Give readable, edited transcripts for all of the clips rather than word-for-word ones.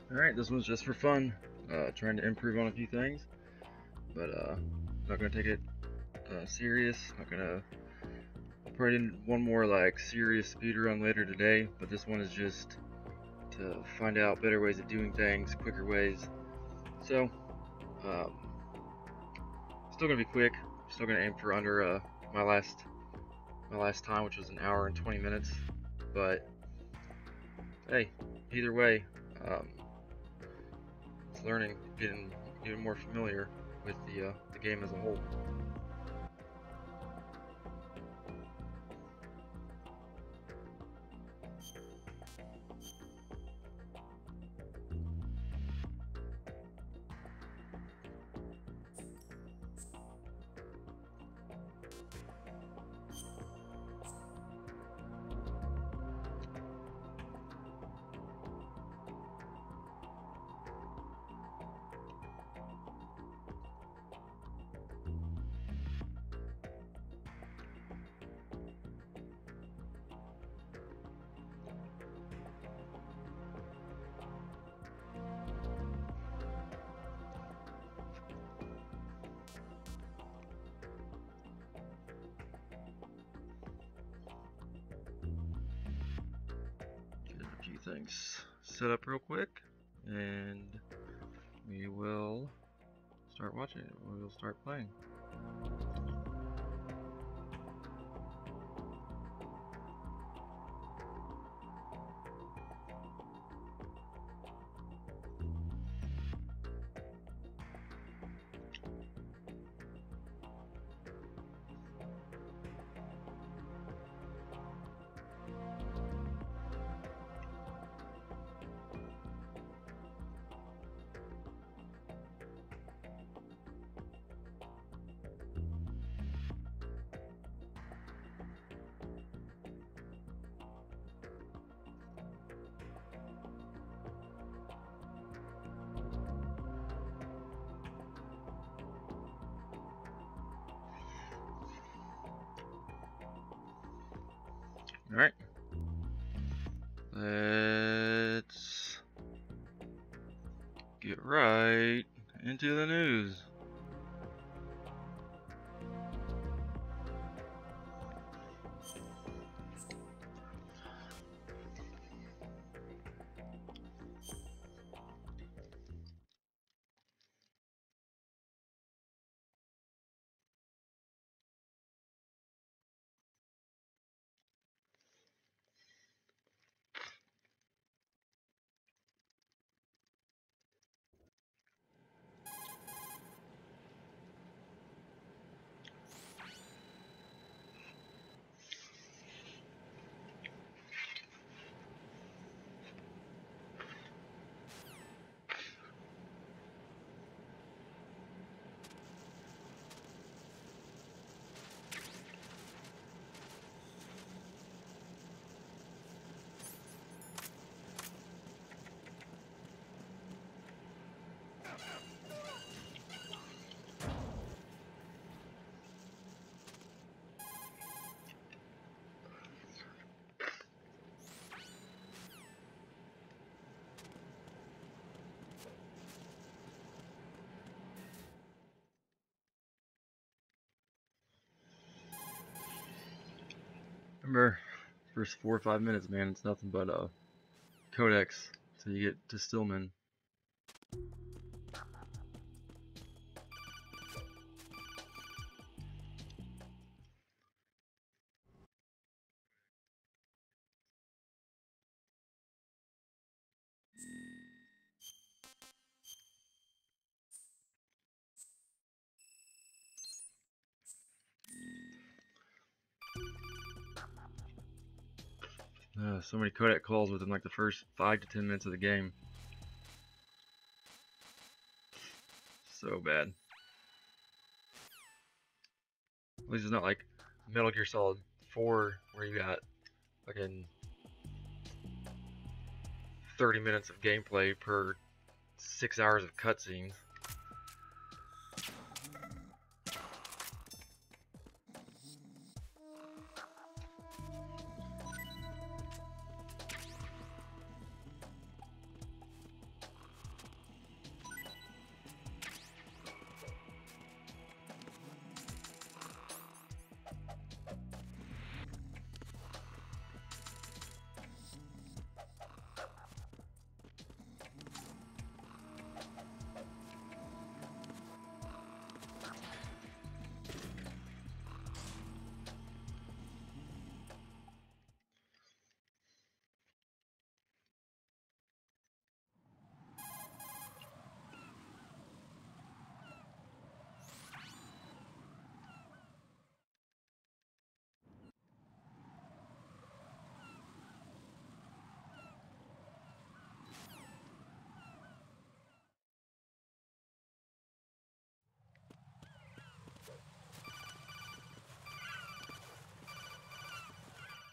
Alright, this one's just for fun. Trying to improve on a few things, but not gonna take it serious. Not gonna. I'll probably do one more like serious speedrun later today, but this one is just to find out better ways of doing things, quicker ways. So, um, still gonna be quick. Still gonna aim for under my last time, which was an hour and 20 minutes. But hey, either way, um, it's learning, getting more familiar with the game as a whole. Get a few things set up real quick, and we will start watching it. We will start playing. All right, let's get right into the news. Remember, first 4 or 5 minutes, man, it's nothing but codex till you get to Stillman. So many codec calls within like the first 5 to 10 minutes of the game. So bad. At least it's not like Metal Gear Solid 4 where you got fucking 30 minutes of gameplay per 6 hours of cutscenes.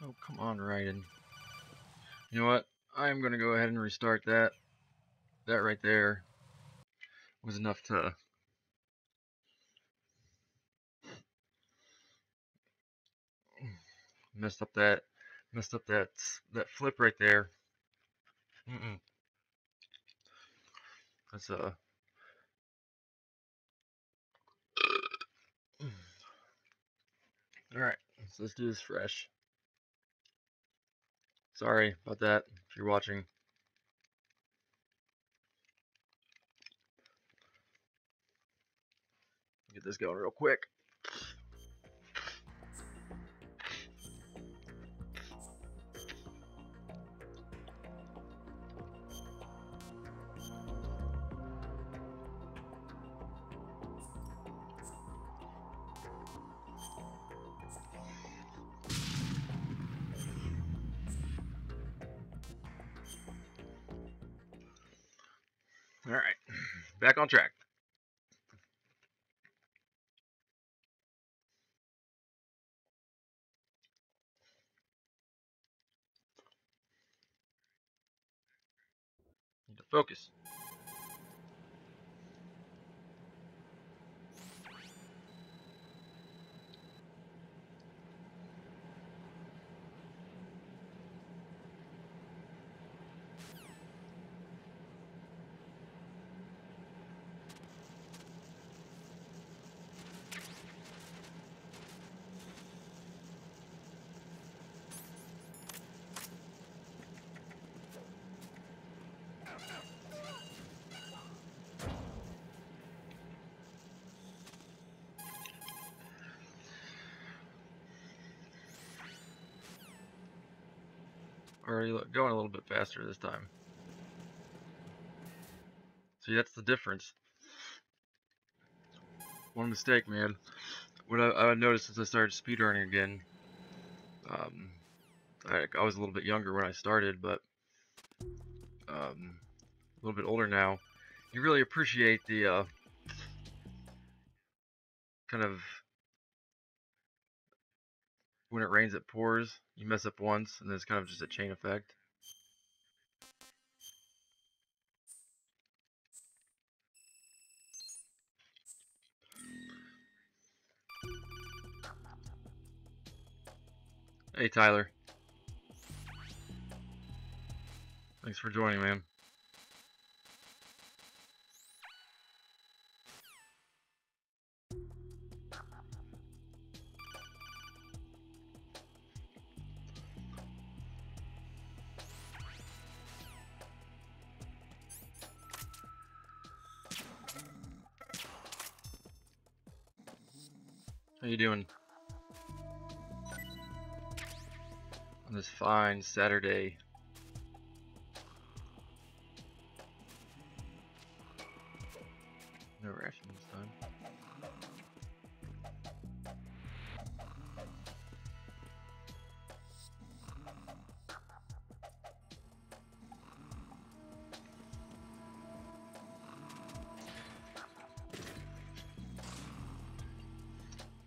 Oh, come on, Raiden. You know what? I'm gonna go ahead and restart that. That right there was enough to messed up that that flip right there. That's all right. So let's do this fresh. Sorry about that if you're watching. Get this going real quick. All right, back on track. Need to focus. Already going a little bit faster this time. See, that's the difference. One mistake, man. What I noticed since I started speedrunning again, I was a little bit younger when I started, but a little bit older now. You really appreciate the kind of when it rains, it pours. You mess up once, and then it's kind of just a chain effect. Hey, Tyler. Thanks for joining, man. How you doing on this fine Saturday? No ration this time.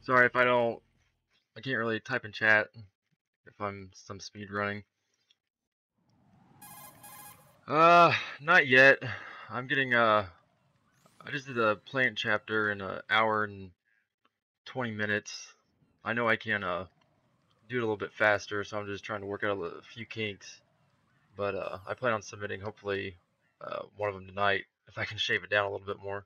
Sorry if I can't really type in chat if I'm some speed running. Not yet. I'm getting I just did a plant chapter in an hour and 20 minutes. I know I can do it a little bit faster, so I'm just trying to work out a few kinks. But I plan on submitting hopefully one of them tonight if I can shave it down a little bit more.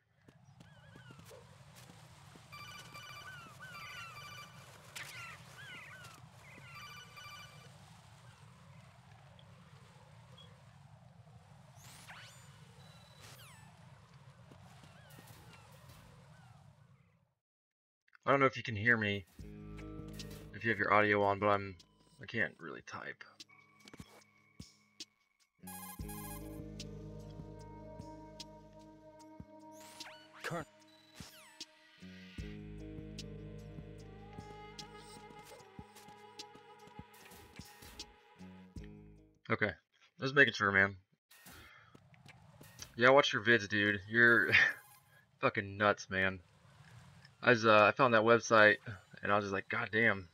I don't know if you can hear me if you have your audio on, but I can't really type. Okay, just making sure, man. Yeah, watch your vids, dude. You're fucking nuts, man. I found that website and I was just like, God damn,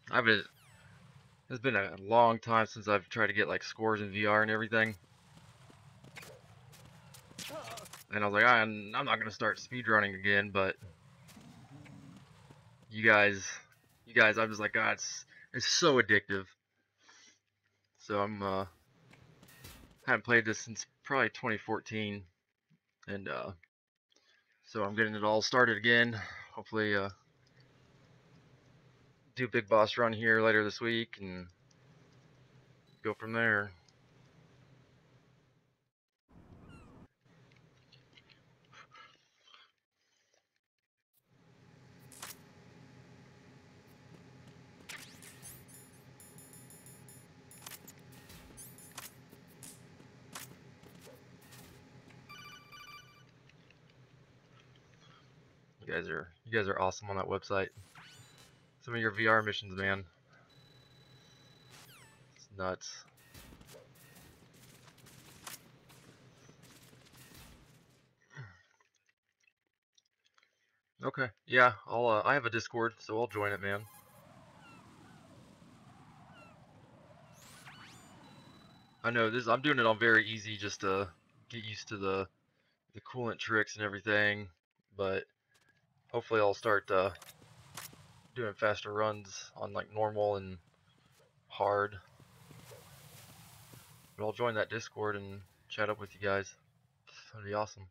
It's been a long time since I've tried to get like scores in VR and everything. And I was like, I'm not gonna start speedrunning again, but you guys, I'm just like, God, it's so addictive. So I'm haven't played this since probably 2014, and so I'm getting it all started again. Hopefully, do big boss run here later this week and go from there. You guys are awesome on that website. Some of your VR missions, man, it's nuts. Okay, yeah, I have a Discord, so I'll join it, man. I know this. I'm doing it on very easy, just to get used to the coolant tricks and everything. But hopefully, I'll start doing faster runs on like normal and hard. But I'll join that Discord and chat up with you guys. That'd be awesome.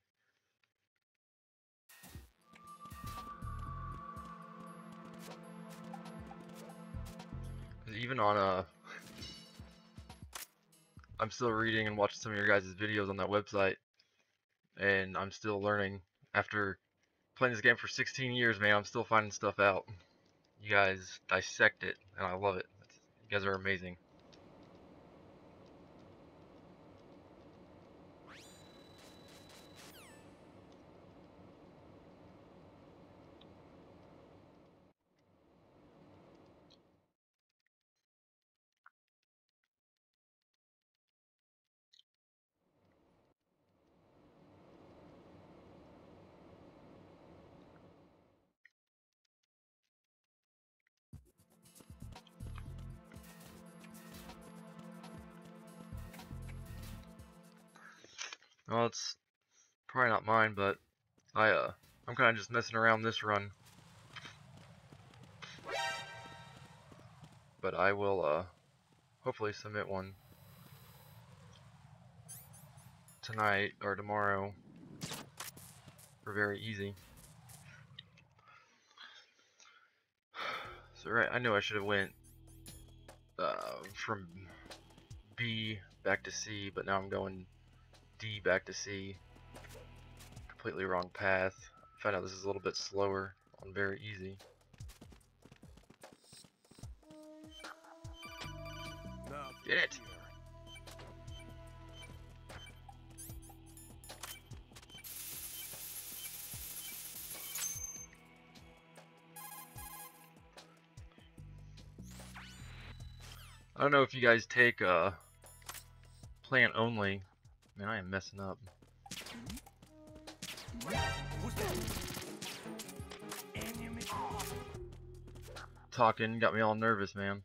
'Cause even on I'm still reading and watching some of your guys' videos on that website, and I'm still learning. After playing this game for 16 years, man, I'm still finding stuff out. You guys dissect it, and I love it. You guys are amazing. Well, it's probably not mine, but I'm kind of just messing around this run. But I will hopefully submit one tonight or tomorrow for very easy. So right, I know I should have went from B back to C, but now I'm going D back to C. Completely wrong path. Found out this is a little bit slower on very easy. Get it! I don't know if you guys take plant only. Man, I am messing up. Talking got me all nervous, man.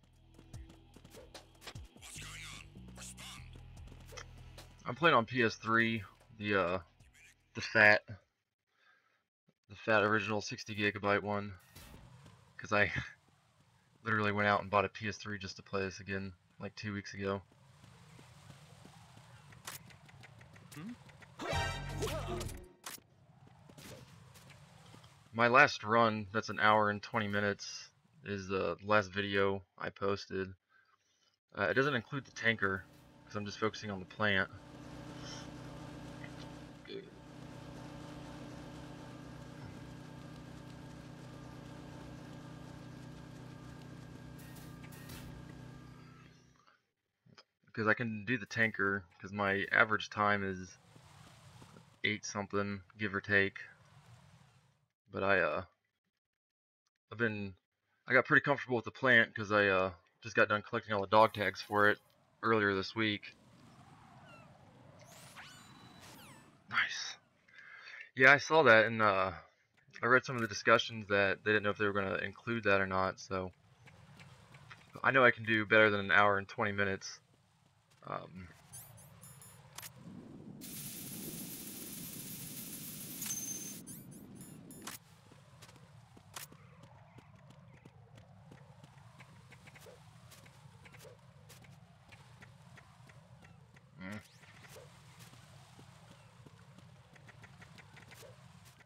I'm playing on PS3, the fat original 60 gigabyte one, because I literally went out and bought a PS3 just to play this again like 2 weeks ago. My last run, that's an hour and 20 minutes, is the last video I posted. It doesn't include the tanker, because I'm just focusing on the plant. Because I can do the tanker, because my average time is 8 something, give or take. But I got pretty comfortable with the plant, because I just got done collecting all the dog tags for it earlier this week. Nice. Yeah, I saw that, and I read some of the discussions that they didn't know if they were going to include that or not, so I know I can do better than an hour and 20 minutes. Um,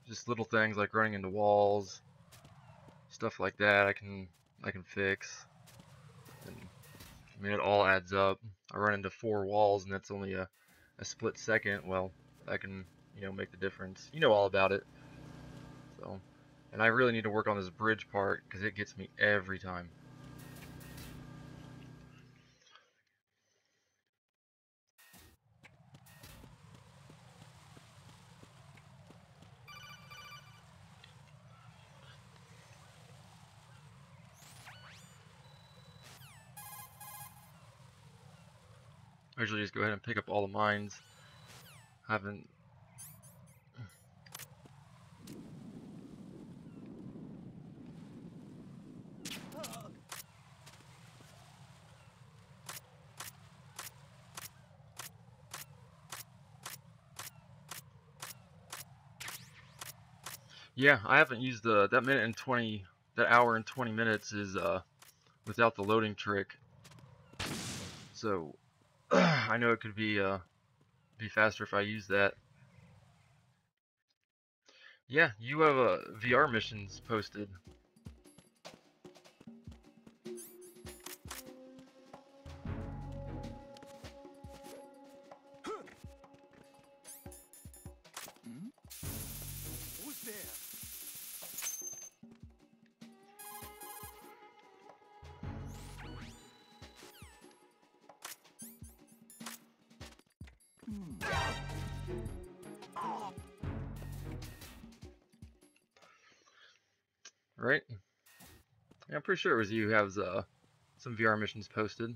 just little things like running into walls, stuff like that. I can fix. And I mean, it all adds up. I run into 4 walls, and that's only a split second. Well, that can, make the difference. You know all about it. So, and I really need to work on this bridge part because it gets me every time. I usually just go ahead and pick up all the mines. Haven't. Yeah, I haven't used that hour and 20 minutes is without the loading trick. So I know it could be faster if I use that. Yeah, you have VR missions posted. Who's there? Right? Yeah, I'm pretty sure it was you who has some VR missions posted.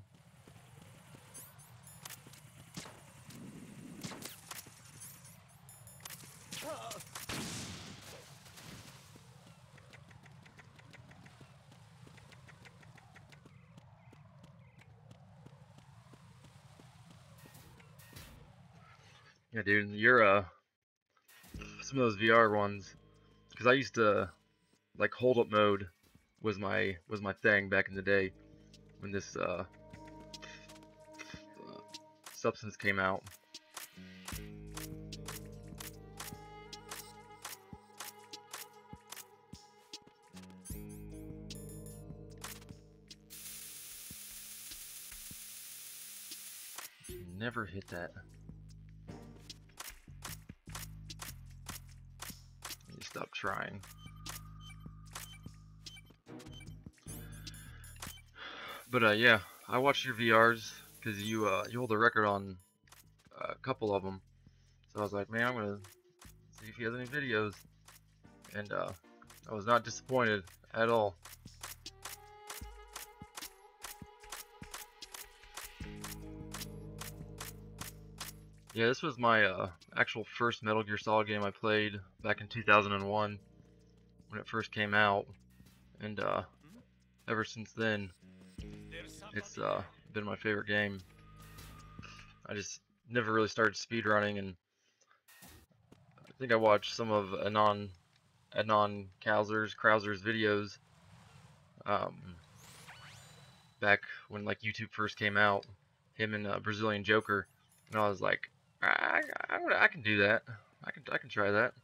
Yeah, dude, you're some of those VR ones, because I used to like hold up mode was my thing back in the day when this substance came out. Never hit that. You stop trying. But yeah, I watched your VRs because you hold the record on a couple of them. So I was like, man, I'm gonna see if he has any videos, and I was not disappointed at all. Yeah, this was my actual first Metal Gear Solid game I played back in 2001 when it first came out, and ever since then, it's been my favorite game. I just never really started speedrunning, and I think I watched some of Anon Krauser's videos um, back when like YouTube first came out, him and Brazilian Joker, and I was like, I can do that. I can try that.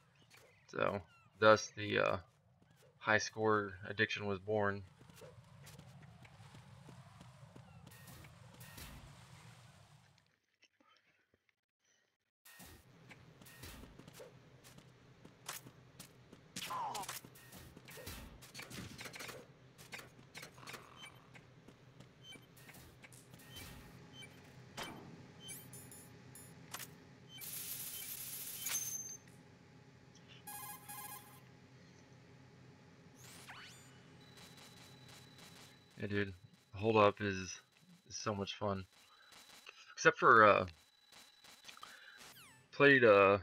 So thus the high score addiction was born. Yeah, dude, Hold Up is so much fun. Except for played I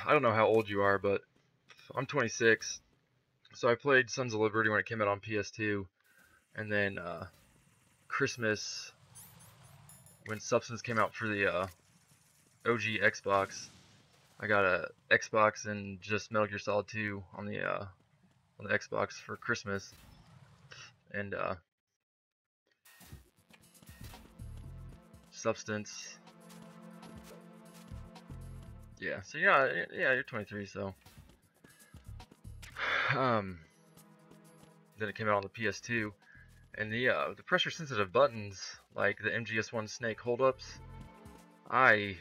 don't know how old you are, but I'm 26, so I played Sons of Liberty when it came out on PS2, And then Christmas, when Substance came out for the OG Xbox, I got a Xbox and just Metal Gear Solid 2 on the Xbox for Christmas, and Substance. Yeah, so yeah, you're 23, so then it came out on the PS2, and the pressure sensitive buttons, like the MGS1 Snake holdups, I'm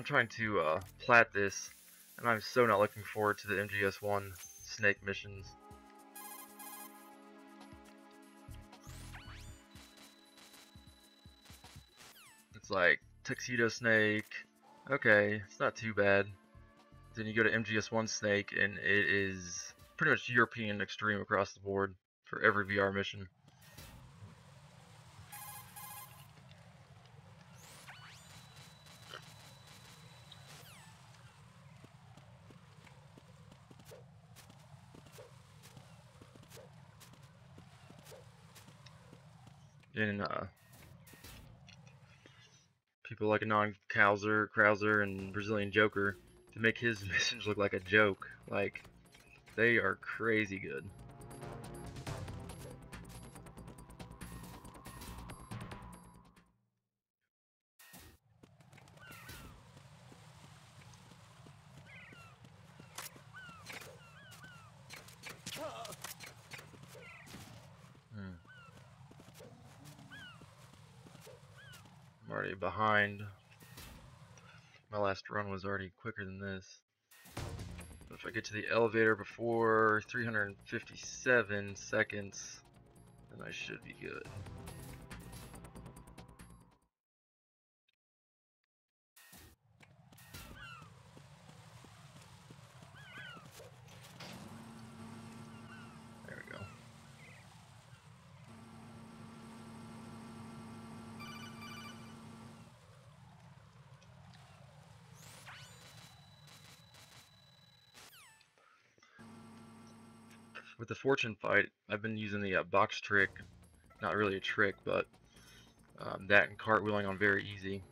trying to plat this, and I'm so not looking forward to the MGS1 Snake missions. It's like Tuxedo Snake, okay, it's not too bad. Then you go to MGS1 Snake, and it is pretty much European extreme across the board for every VR mission. And people like Anon Krauser, and Brazilian Joker to make his missions look like a joke. Like, they are crazy good. I'm already behind. My last run was already quicker than this. But if I get to the elevator before 357 seconds, then I should be good. There we go. With the fortune fight, I've been using the box trick. Not really a trick, but that and cartwheeling on very easy.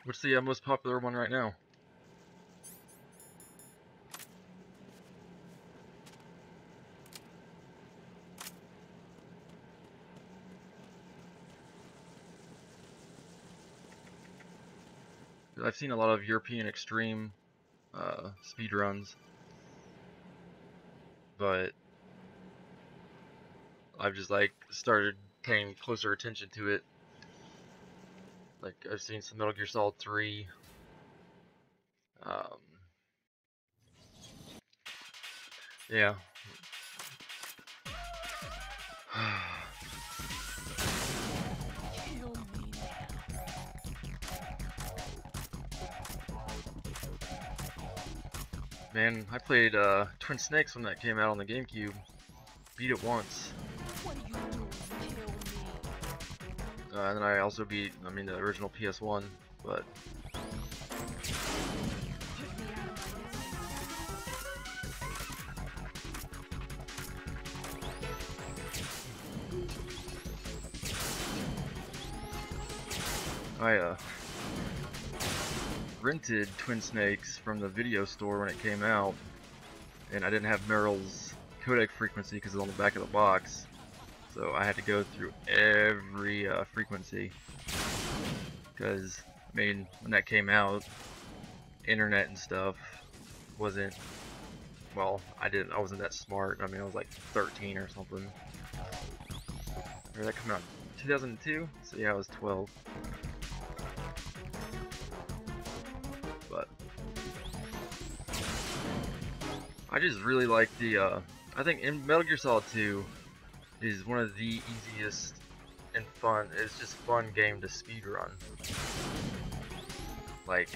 What's the most popular one right now? I've seen a lot of European extreme speedruns, but I've just like started paying closer attention to it. Like, I've seen some Metal Gear Solid 3. Yeah. Man, I played Twin Snakes when that came out on the GameCube. Beat it once. And then I also beat, the original PS1, but... I rented Twin Snakes from the video store when it came out, and I didn't have Merrill's codec frequency because it's on the back of the box, so I had to go through every frequency, because when that came out, internet and stuff wasn't, well, I wasn't that smart. I was like 13 or something. Or did that come out in 2002? So yeah, I was 12. But I just really like the I think in Metal Gear Solid 2, is one of the easiest and fun. It's just fun game to speedrun. Like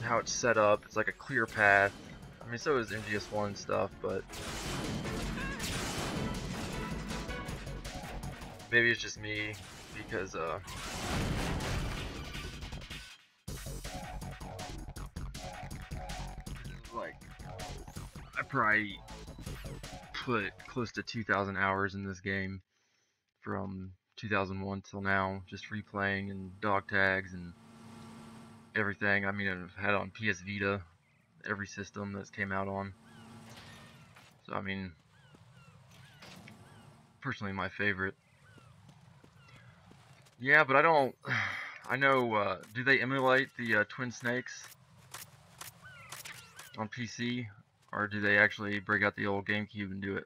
how it's set up, it's like a clear path. I mean, so is MGS1 stuff, but maybe it's just me because like I probably put close to 2,000 hours in this game from 2001 till now, just replaying and dog tags and everything. I mean, I've had it on PS Vita, every system that's came out on. So I mean, personally my favorite. Yeah, but I don't. I know. Do they emulate the Twin Snakes on PC, or do they actually break out the old GameCube and do it?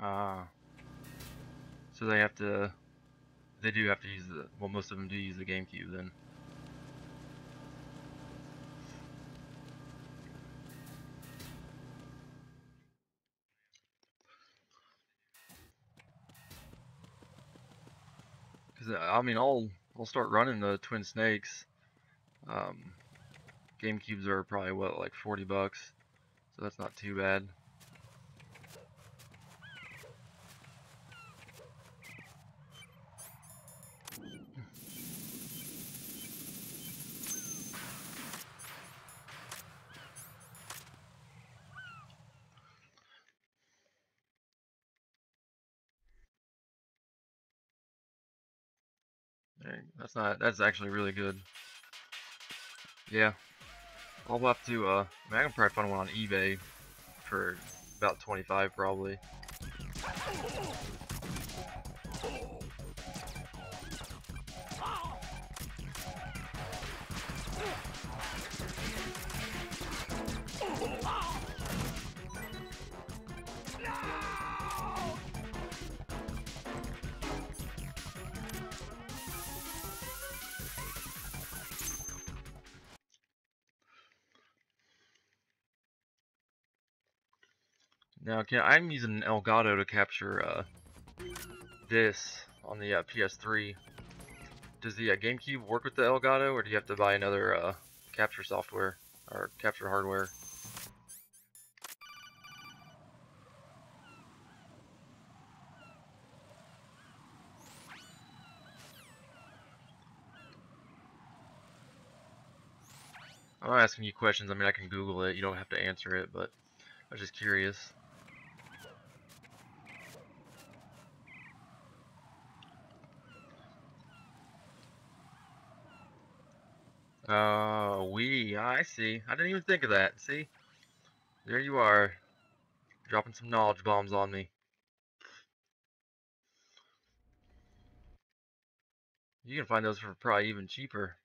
Ah, so they have to. They do have to use the. Well, most of them do use the GameCube then. Because I mean, I'll start running the Twin Snakes. Um, GameCubes are probably what, like $40, so that's not too bad. That's not. That's actually really good. Yeah, I'll have to. I mean, I can probably find one on eBay for about 25 probably. Now, I'm using an Elgato to capture this on the PS3. Does the GameCube work with the Elgato, or do you have to buy another capture software or capture hardware? I'm not asking you questions. I mean, I can Google it. You don't have to answer it, but I was just curious. I see. I didn't even think of that. See, there you are, dropping some knowledge bombs on me. You can find those for probably even cheaper.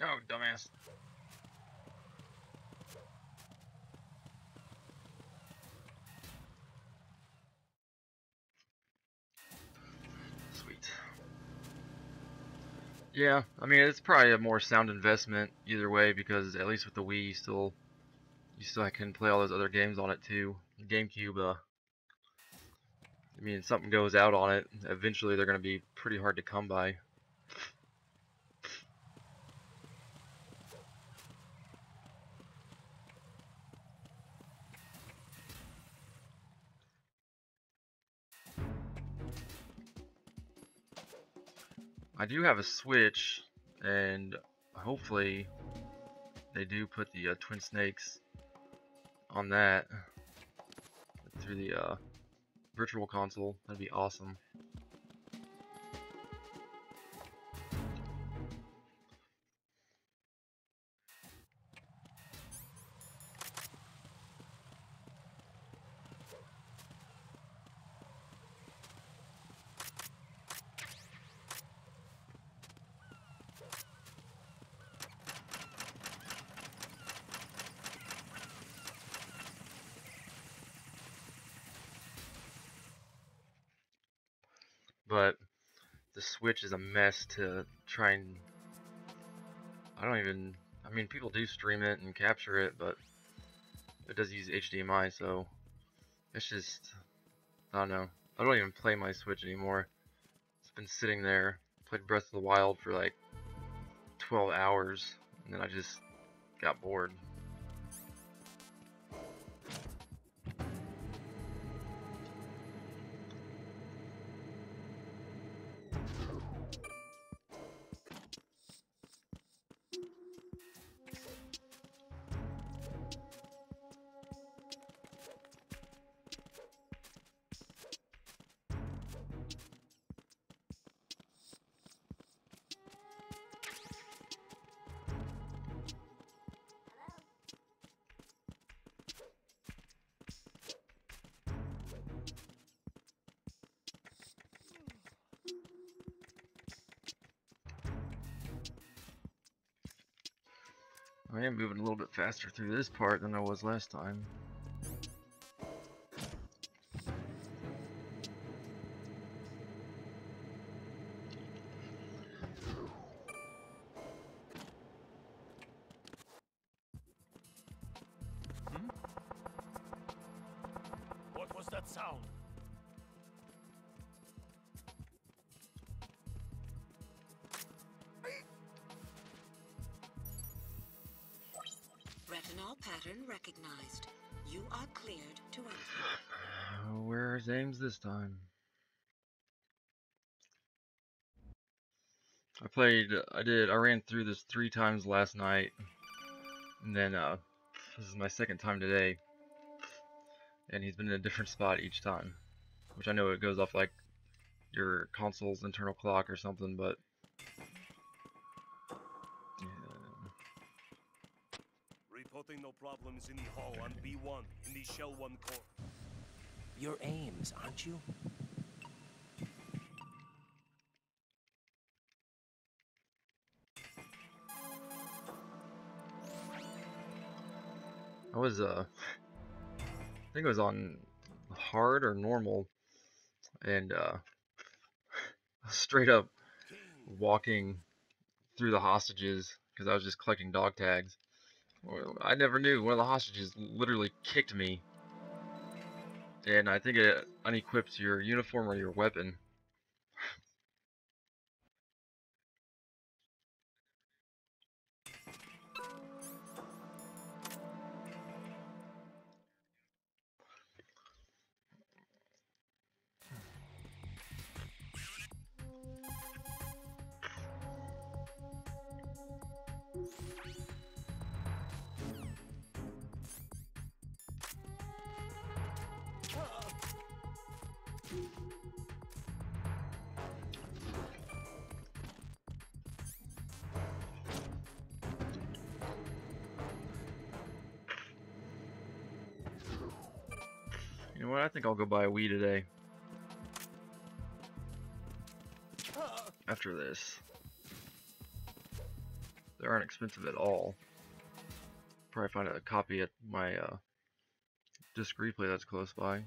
Oh, dumbass. Sweet. Yeah, I mean it's probably a more sound investment either way because at least with the Wii you still can play all those other games on it too. GameCube, I mean something goes out on it, eventually they're gonna be pretty hard to come by. I do have a Switch, and hopefully they do put the Twin Snakes on that through the Virtual Console. That'd be awesome. But the Switch is a mess to try and. I mean, people do stream it and capture it, but it does use HDMI, so it's just. I don't know. I don't even play my Switch anymore. It's been sitting there. Played Breath of the Wild for like 12 hours, and then I just got bored. I am moving a little bit faster through this part than I was last time. What was that sound? Retinol pattern recognized. You are cleared to enter. Where's Ames this time? I ran through this 3 times last night, and then this is my second time today, and he's been in a different spot each time, which I know it goes off like your console's internal clock or something, but yeah. Reporting no problems in the hall on B1 in the Shell 1 core. You're Ames, aren't you? I think it was on hard or normal, and straight up walking through the hostages because I was just collecting dog tags. I never knew one of the hostages literally kicked me, and I think it unequips your uniform or your weapon. You know what? I think I'll go buy a Wii today. After this. They aren't expensive at all. Probably find a copy at my disc replay that's close by.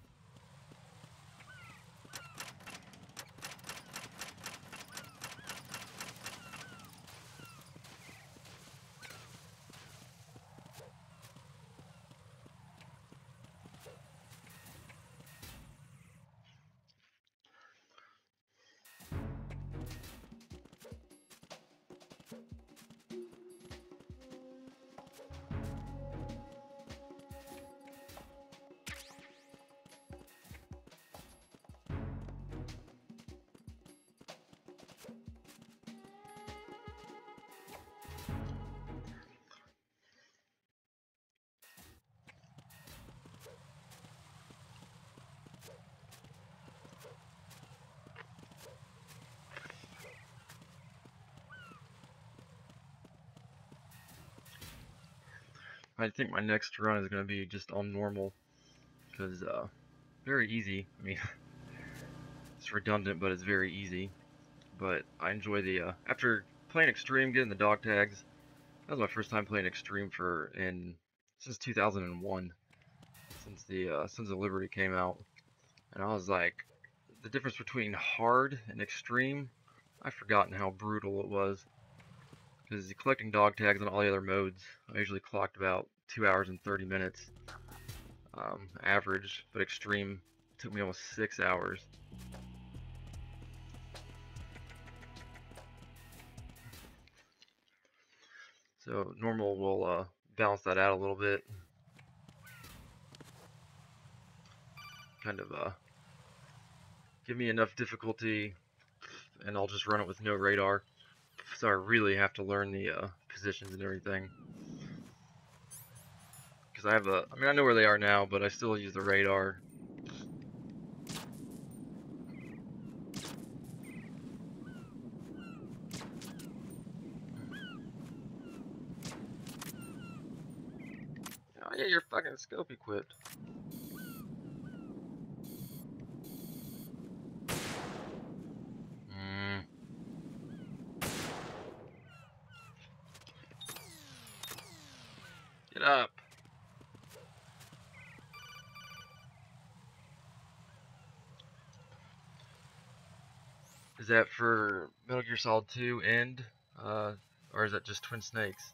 I think my next run is going to be just on normal, because very easy. I mean, it's redundant, but it's very easy. But I enjoy the after playing extreme, getting the dog tags. That was my first time playing extreme since 2001, since the Sons of Liberty came out, and I was like, the difference between hard and extreme. I've forgotten how brutal it was. Because collecting dog tags on all the other modes, I usually clocked about 2 hours and 30 minutes average, but extreme took me almost 6 hours. So normal will balance that out a little bit. Kind of give me enough difficulty, and I'll just run it with no radar. So I really have to learn the positions and everything. Because I mean, I know where they are now, but I still use the radar. Oh yeah, your fucking scope equipped. Get up. Is that for Metal Gear Solid 2 End? Or is that just Twin Snakes?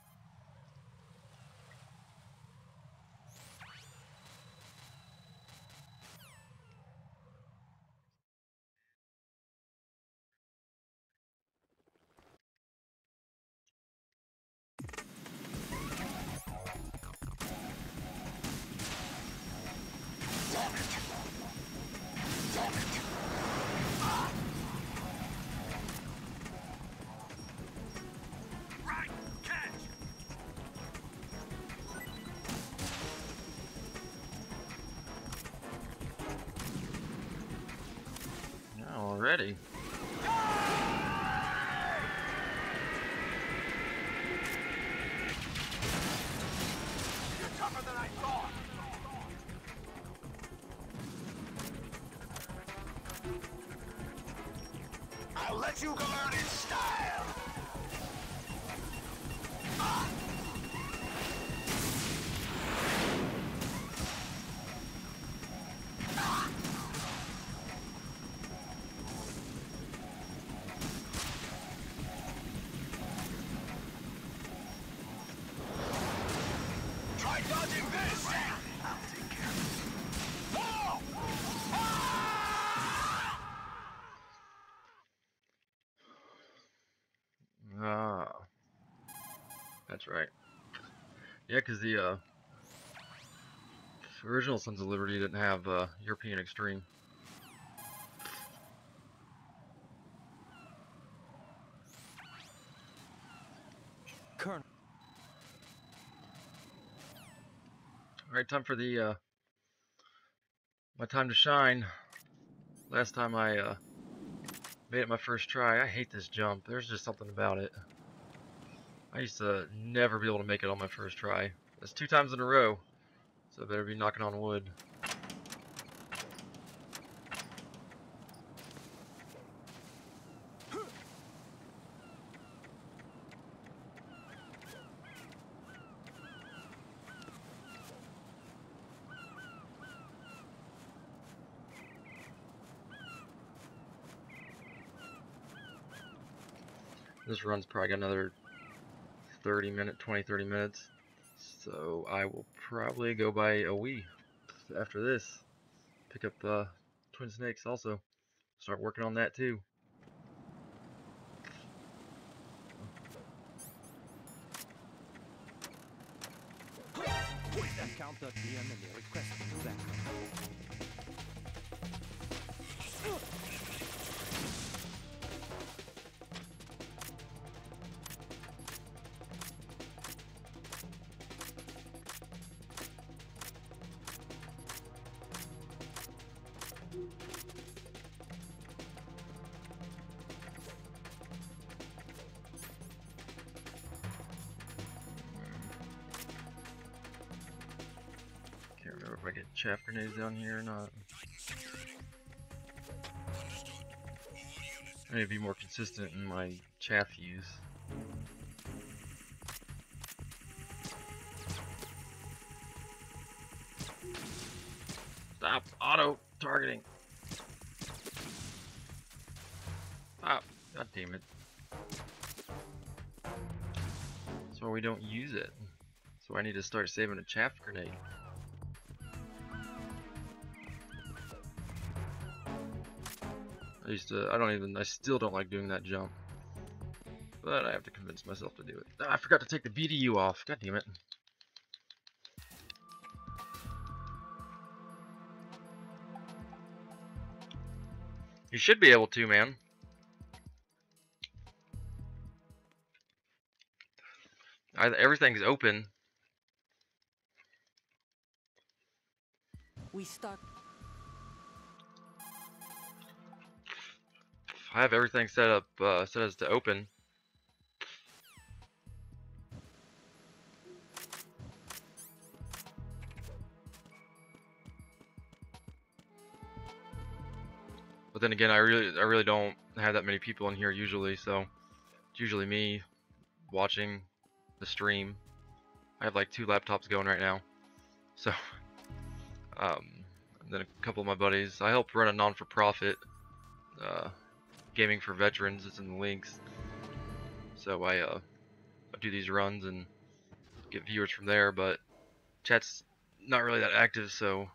Already. I'll let you go out in style! Try dodging this! I'll take care of it. No! Ah, that's right. Yeah, because the original Sons of Liberty didn't have European Extreme. Colonel. Alright, time for the my time to shine. Last time I made it my first try. I hate this jump. There's just something about it. I used to never be able to make it on my first try. That's 2 times in a row. So I better be knocking on wood. This run's probably got another 30 minutes. So I will probably go buy a Wii after this. Pick up Twin Snakes also. Start working on that too. Encounter the enemy requesting that. Can't remember if I get chaff grenades down here or not. I need to be more consistent in my chaff use. Stop auto targeting. Stop. God damn it. That's why we don't use it. So I need to start saving a chaff grenade. I still don't like doing that jump. But I have to convince myself to do it. Ah, I forgot to take the BDU off. God damn it. You should be able to, man. Everything's open. We start. I have everything set up, set as to open. But then again, I really don't have that many people in here usually, so it's usually me watching the stream. I have like 2 laptops going right now, so and then a couple of my buddies. I help run a non-for-profit, Gaming for Veterans. It's in the links. So I do these runs and get viewers from there, but chat's not really that active, so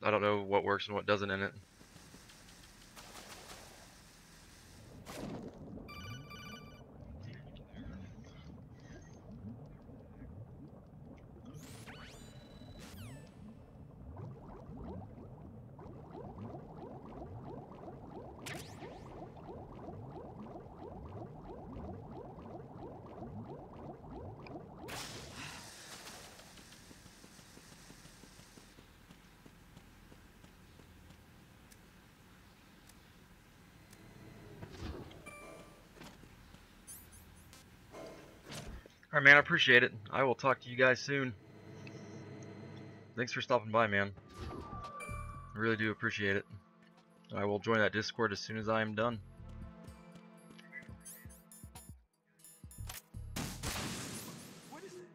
I don't know what works and what doesn't in it. Alright, man, I appreciate it. I will talk to you guys soon. Thanks for stopping by, man. I really do appreciate it. I will join that Discord as soon as I am done. What is it?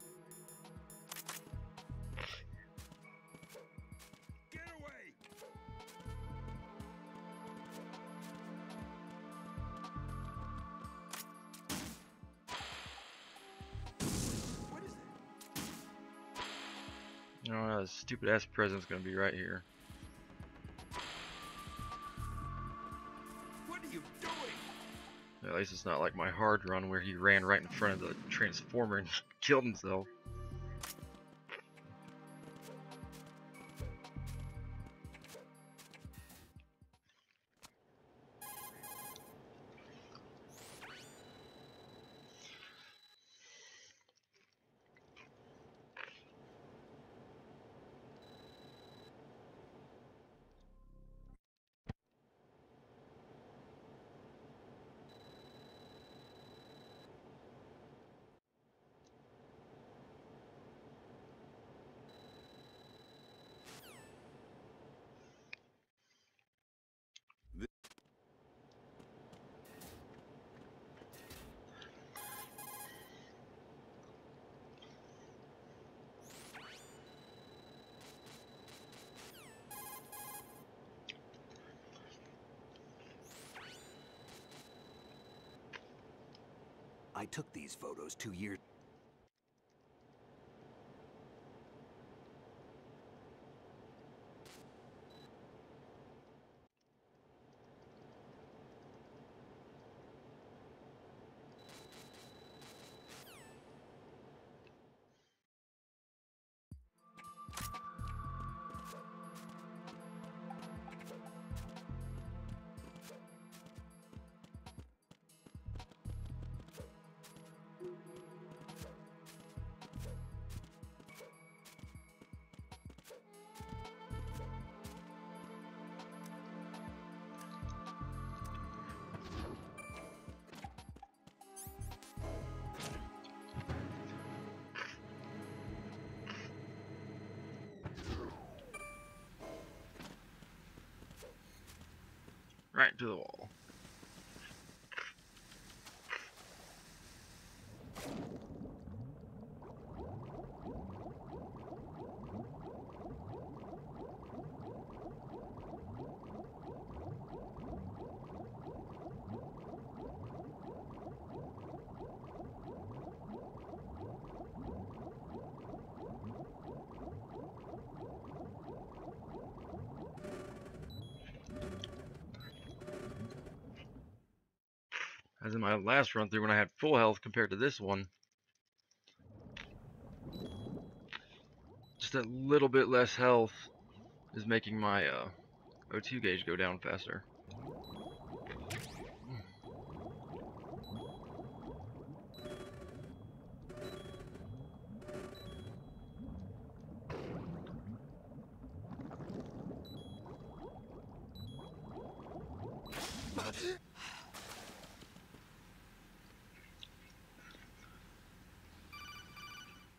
Get away! What is it? You know, that stupid ass present's gonna be right here. What are you doing? At least it's not like my hard run where he ran right in front of the transformer and killed himself. I took these photos 2 years. Right to the wall. As in my last run through when I had full health compared to this one. Just a little bit less health is making my O2 gauge go down faster.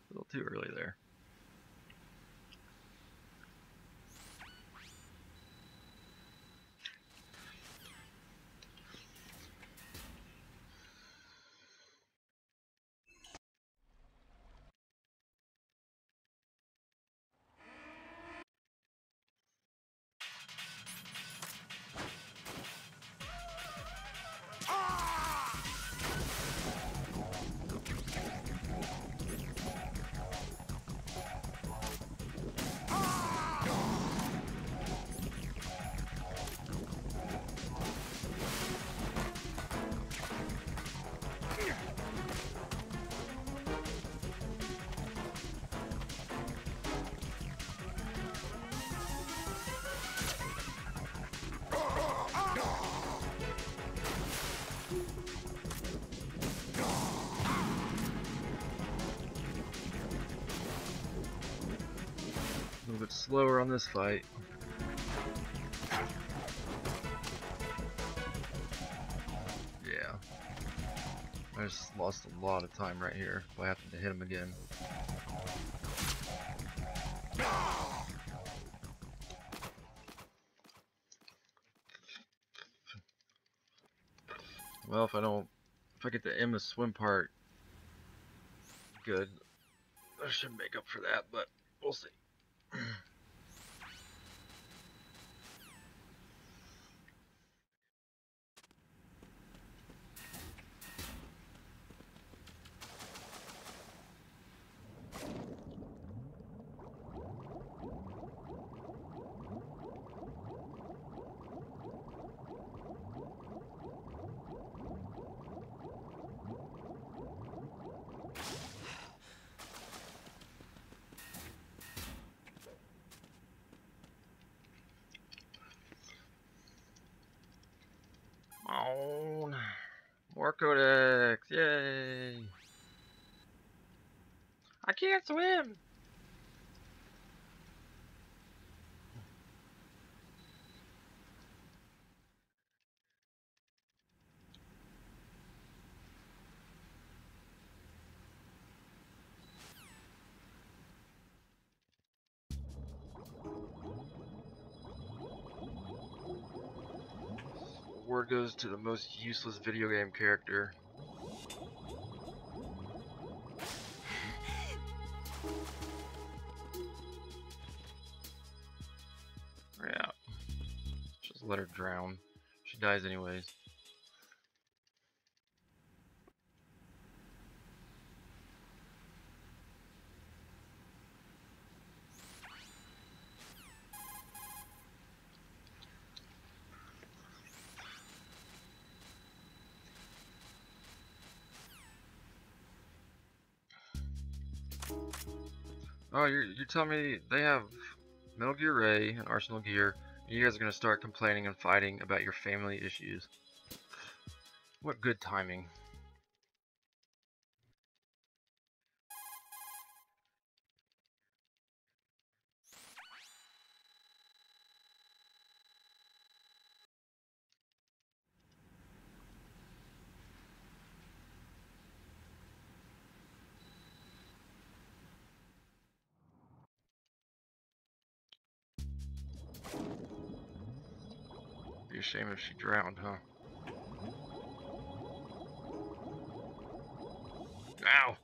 A little too early there. A little bit slower on this fight. Yeah. I just lost a lot of time right here by having to hit him again. Well, if I get the Emma swim part good, I should make up for that, but we'll see. On. More codex, yay! I can't swim! Word goes to the most useless video game character. Yeah. Just let her drown. She dies anyways. Oh, you're telling me they have Metal Gear Ray and Arsenal Gear, and you guys are gonna start complaining and fighting about your family issues. What good timing. Be a shame if she drowned, huh? Ow!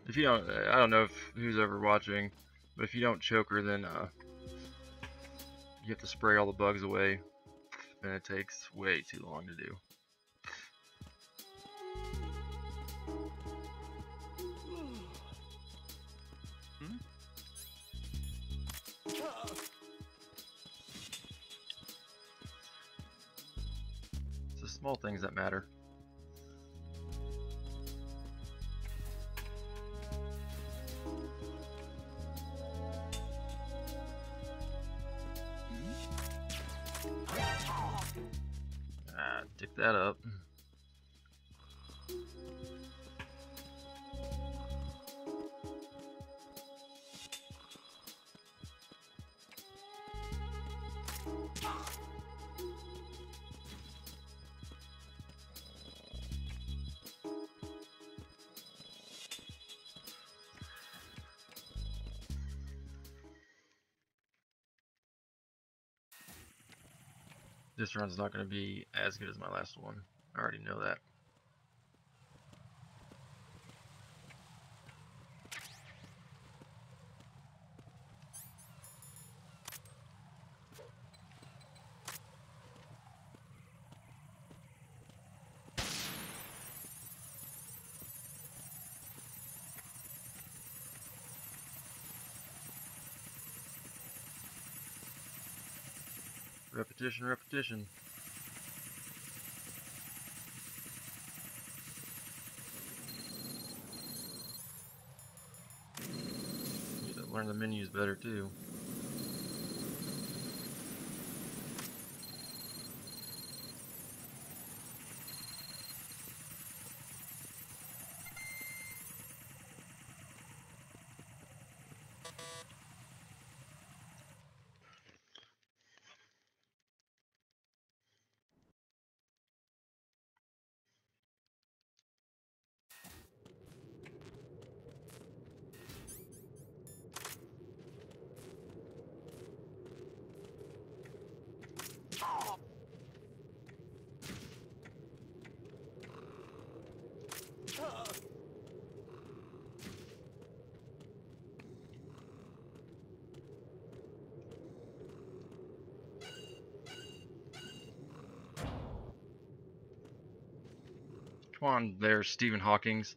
If you don't, I don't know if who's ever watching, but if you don't choke her, then you have to spray all the bugs away, and it takes way too long to do. It's the small things that matter. Dick that up. This run's not going to be as good as my last one. I already know that. Repetition, repetition. Need to learn the menus better too. Come on there, Stephen Hawking's.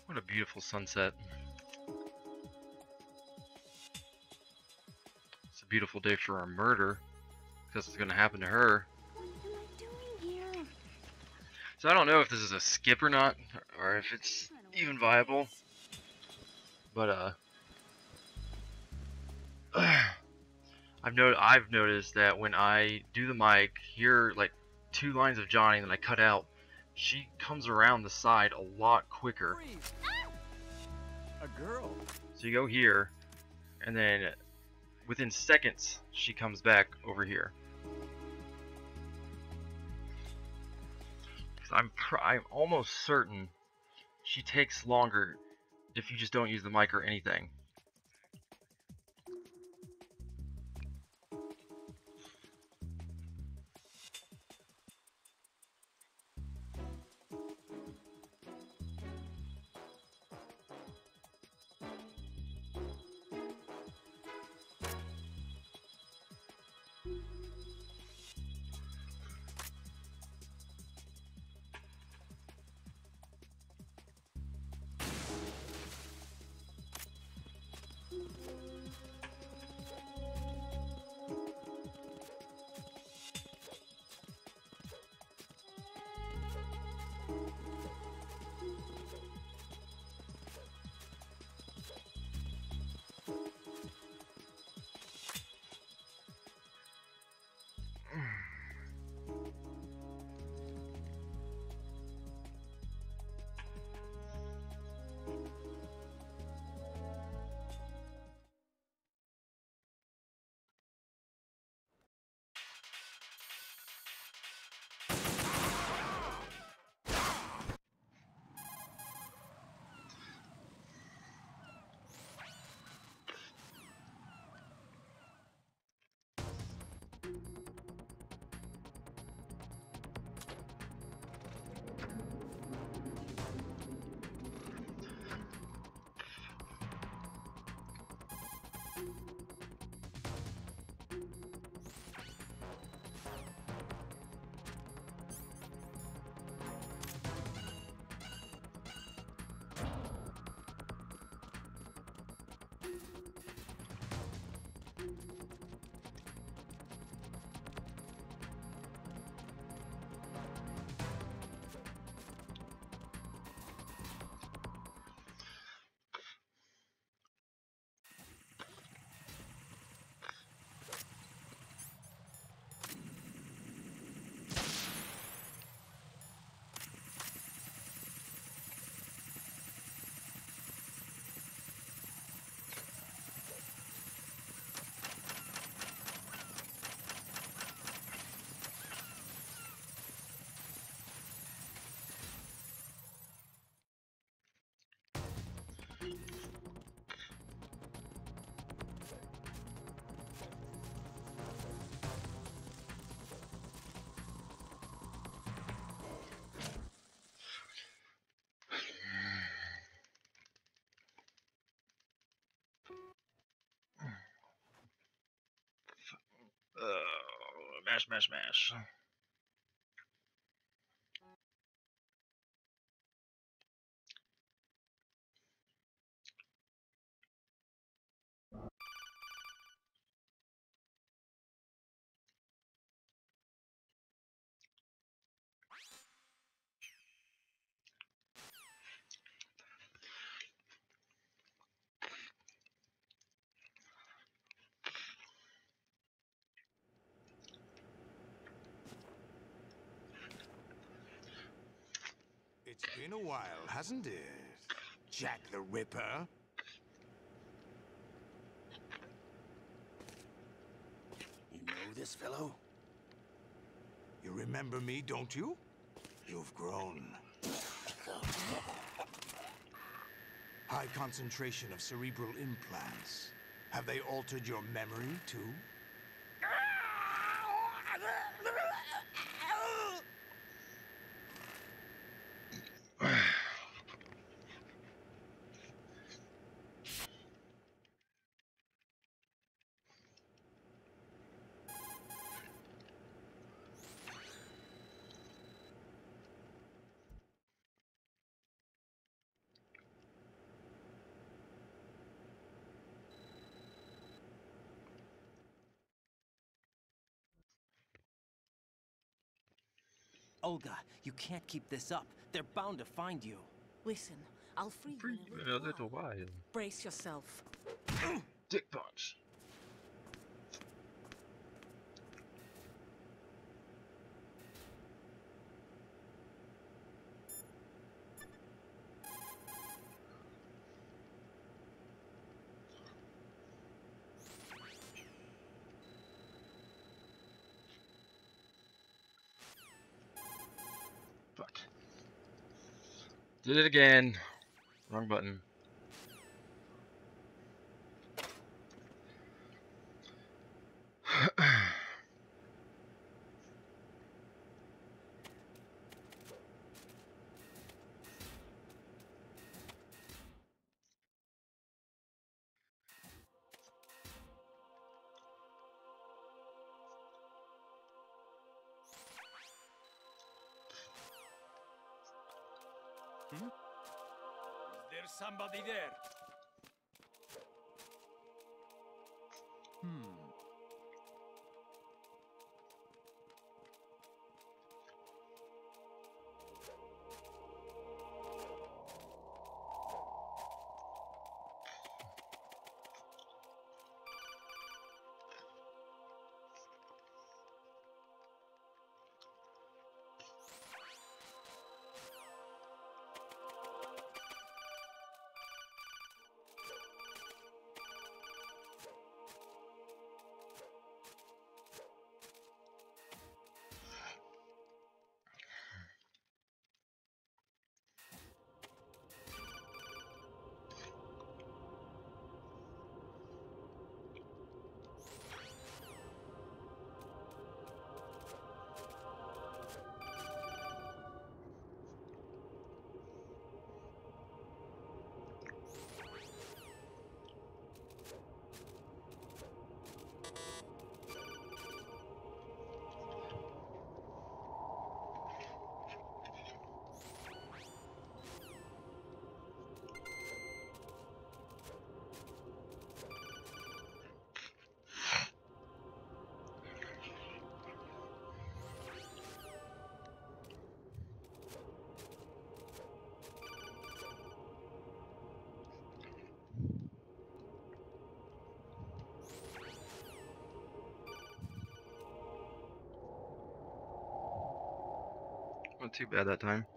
What a beautiful sunset. It's a beautiful day for a murder, because it's going to happen to her. What am I doing here? So I don't know if this is a skip or not, or if it's even viable. But I've noticed that when I do the mic, hear like 2 lines of Johnny, and then I cut out, she comes around the side a lot quicker. Freeze! A girl. So you go here, and then within seconds she comes back over here. I'm almost certain she takes longer if you just don't use the mic or anything. smash, smash, smash. It's been a while, hasn't it? Jack the Ripper? You know this fellow? You remember me, don't you? You've grown. High concentration of cerebral implants. Have they altered your memory, too? Olga, you can't keep this up. They're bound to find you. Listen, I'll free you in A little while. Brace yourself. Dick punch. Fuck. Did it again. Wrong button. There's somebody there. Not too bad that time.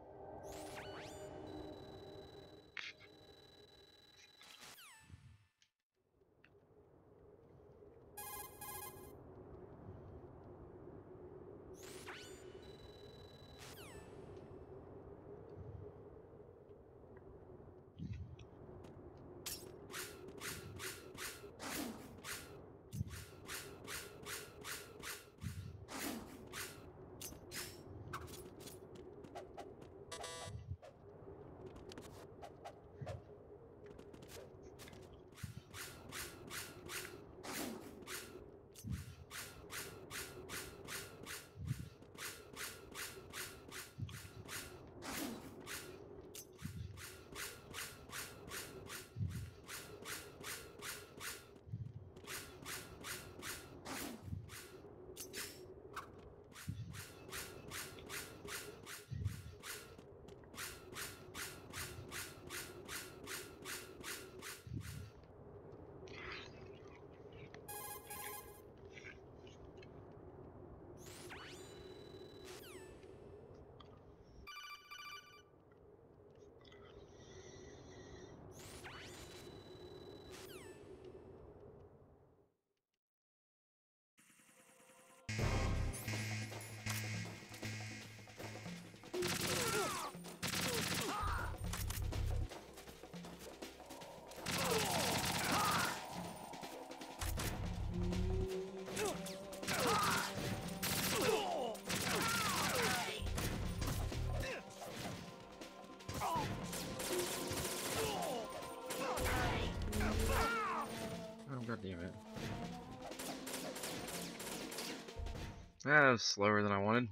That was slower than I wanted.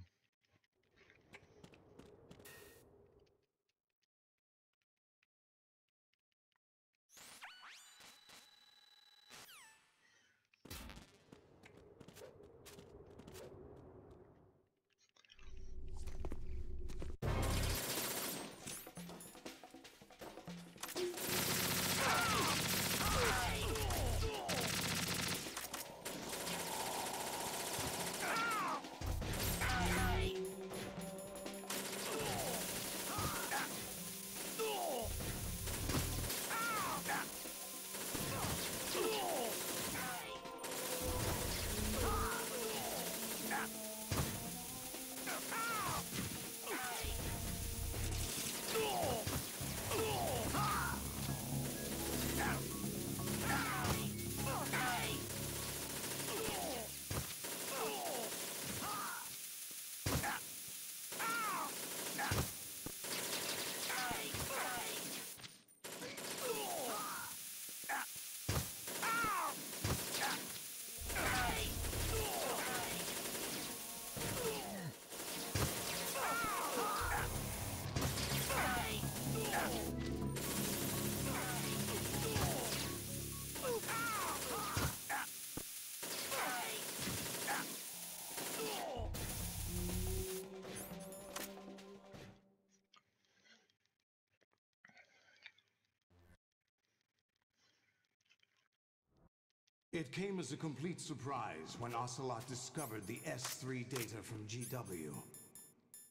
It came as a complete surprise when Ocelot discovered the S3 data from GW.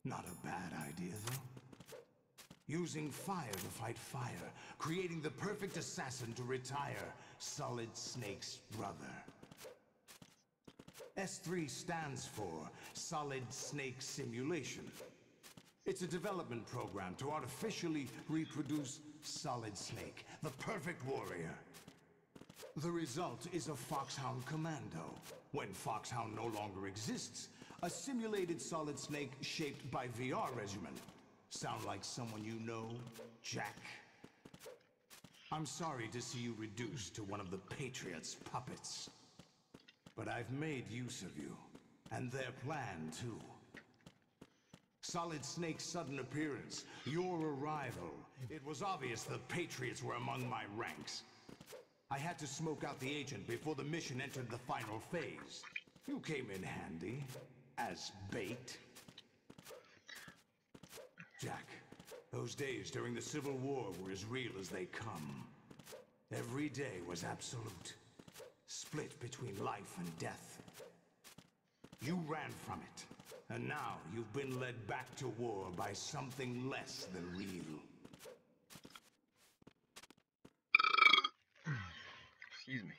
Not a bad idea, though. Using fire to fight fire, creating the perfect assassin to retire Solid Snake's brother. S3 stands for Solid Snake Simulation. It's a development program to artificially reproduce Solid Snake, the perfect warrior. The result is a Foxhound Commando. When Foxhound no longer exists, a simulated Solid Snake shaped by VR regimen. Sound like someone you know, Jack? I'm sorry to see you reduced to one of the Patriots' puppets. But I've made use of you, and their plan too. Solid Snake's sudden appearance, your arrival. It was obvious the Patriots were among my ranks. I had to smoke out the agent before the mission entered the final phase. You came in handy, as bait. Jack, those days during the Civil War were as real as they come. Every day was absolute, split between life and death. You ran from it, and now you've been led back to war by something less than real. Excuse me.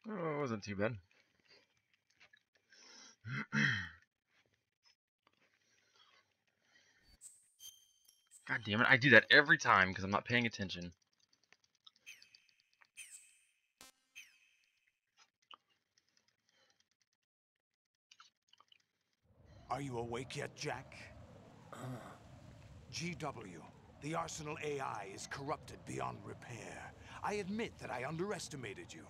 Oh, it wasn't too bad. God damn it, I do that every time because I'm not paying attention. Are you awake yet, Jack? GW, the Arsenal AI is corrupted beyond repair. I admit that I underestimated you.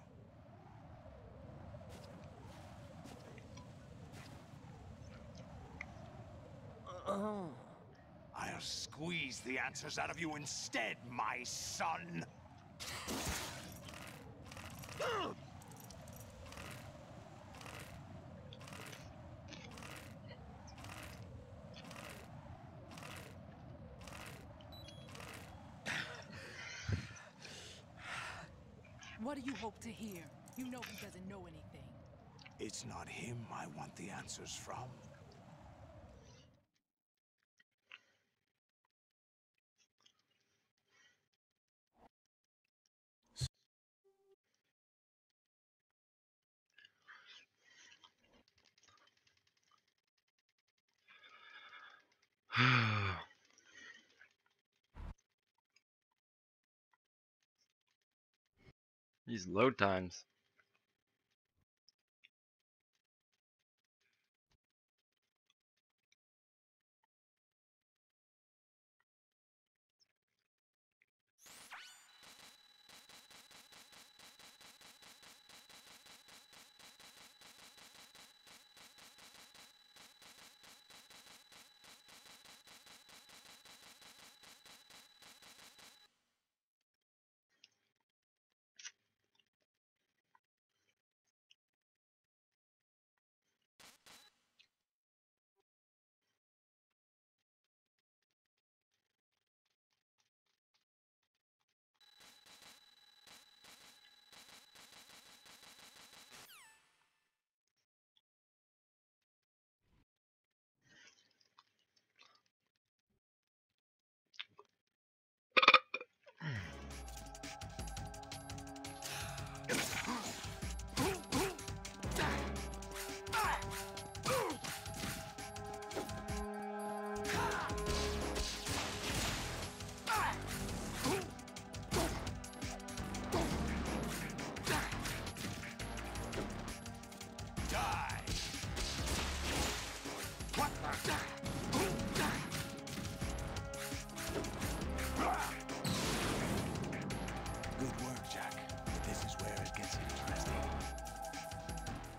I'll squeeze the answers out of you instead, my son! What do you hope to hear? You know he doesn't know anything. It's not him I want the answers from. These load times.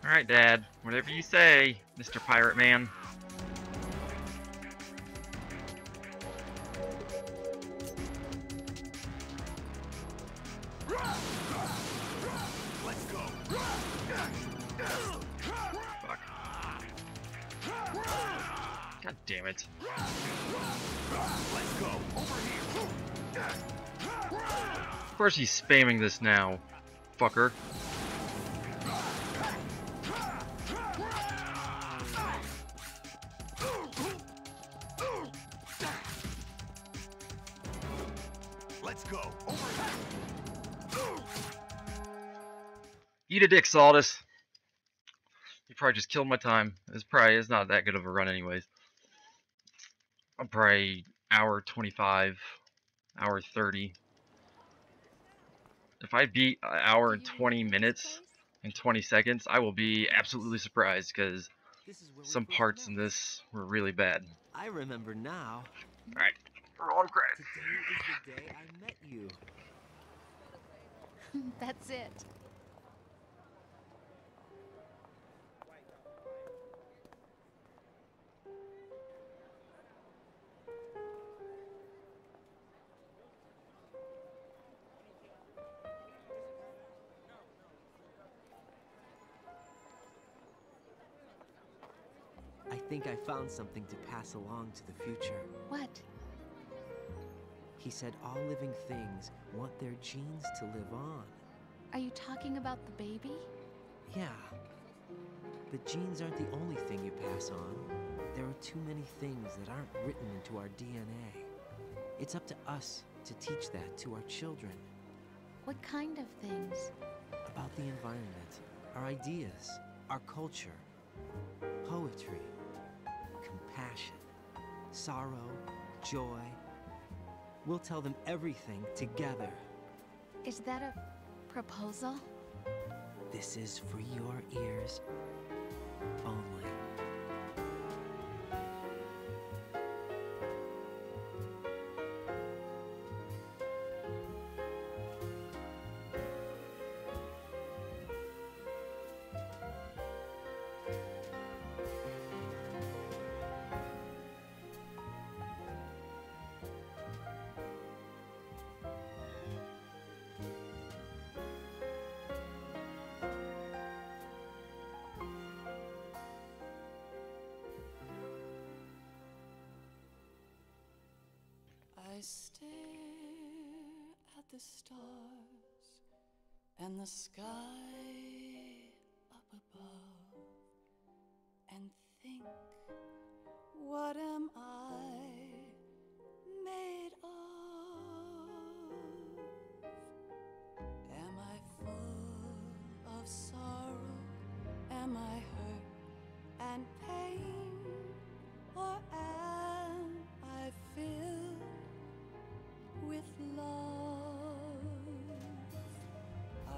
Alright, Dad. Whatever you say, Mr. Pirate Man. Let's go. Fuck. God damn it. Let's go. Over here. Of course he's spamming this now, fucker. Let's go. Over here. Eat a dick, Saldus. You probably just killed my time. It's not that good of a run anyways. I'm probably hour 25, hour 30. If I beat an hour and 20 minutes and 20 seconds, I will be absolutely surprised because This is where we some first parts met. in this were really bad. I remember now. Alright, we're on credit. Today is the day I met you. That's it. I think I found something to pass along to the future. What? He said all living things want their genes to live on. Are you talking about the baby? Yeah. But genes aren't the only thing you pass on. There are too many things that aren't written into our DNA. It's up to us to teach that to our children. What kind of things? About the environment, our ideas, our culture, poetry, compassion, sorrow, joy. We'll tell them everything together. Is that a proposal? This is for your ears only. I stare at the stars and the sky up above and think, what am I made of? Am I full of sorrow? Am I hurt and pain? Or am I filled with love? I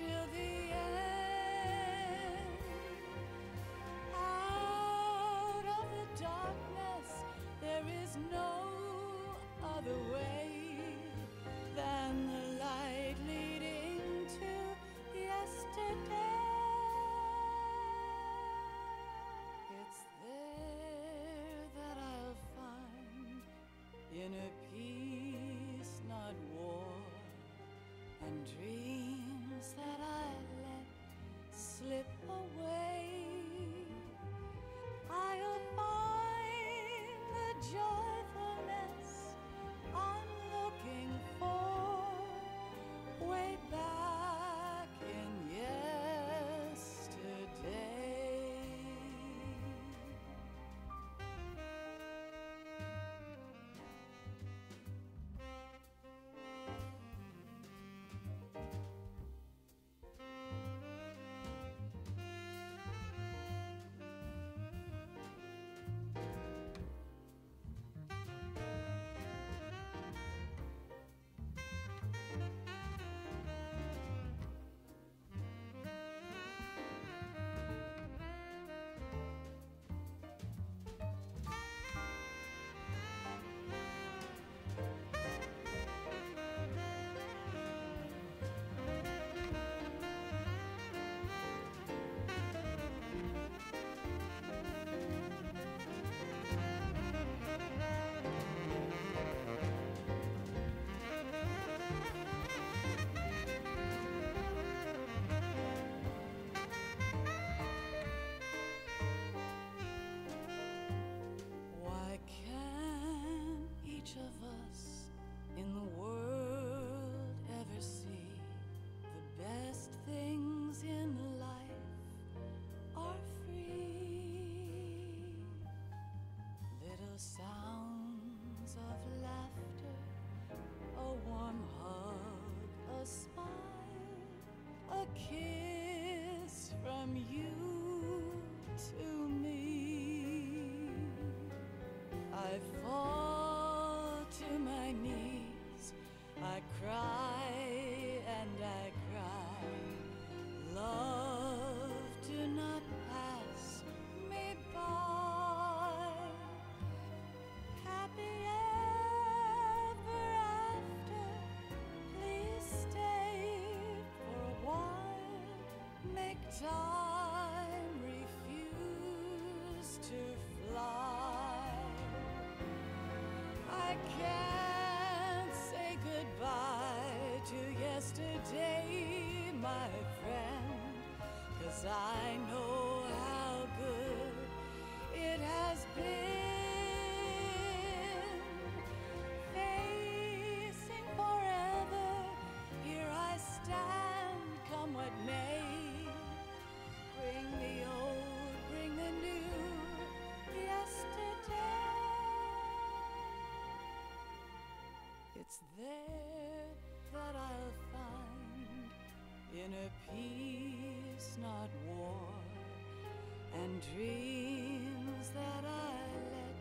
till the end. Out of the darkness, there is no other way than the light leading to yesterday. It's there that I'll find inner peace, not war, and dreams that I let slip away. I'll find the joyfulness I'm looking for way back in yesterday. Why can't each of us in the world ever see the best things in life are free? Little sounds of laughter, a warm hug, a smile, a kiss from you to me. I fall to my knees, I cry and I cry. Love, do not pass me by. Happy ever after, please stay for a while. Make time refuse to fly. I can't say goodbye to yesterday, my friend, 'cause I know how good it has been. Facing forever, here I stand, come what may. Bring the old, bring the new, yesterday. It's there that I'll find inner peace, not war, and dreams that I let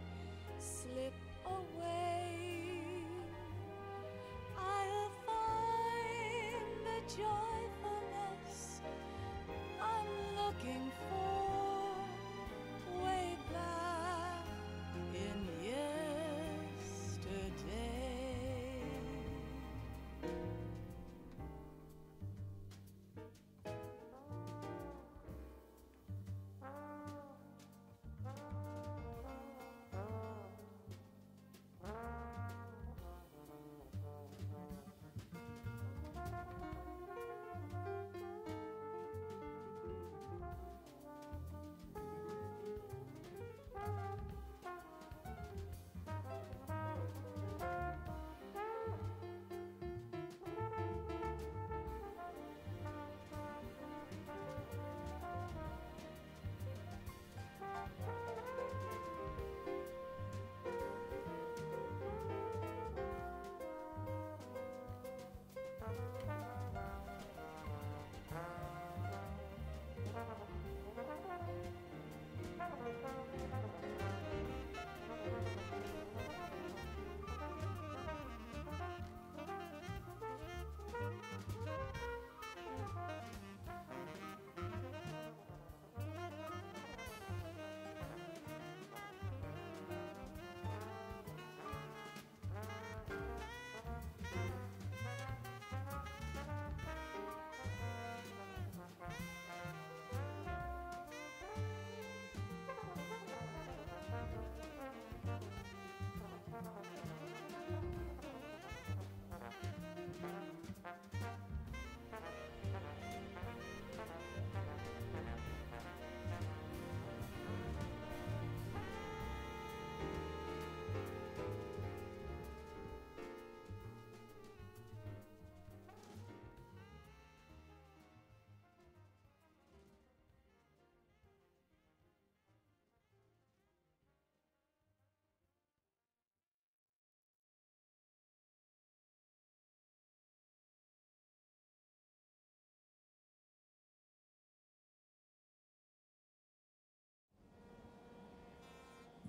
slip away. I'll find the joyfulness I'm looking for way back in yesterday.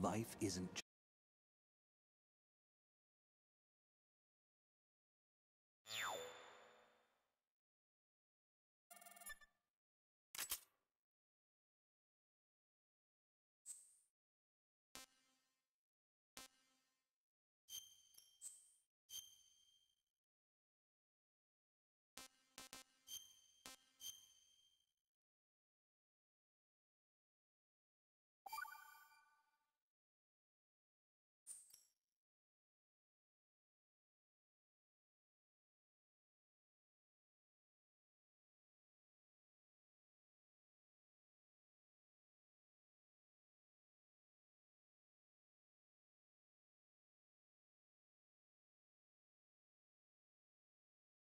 Life isn't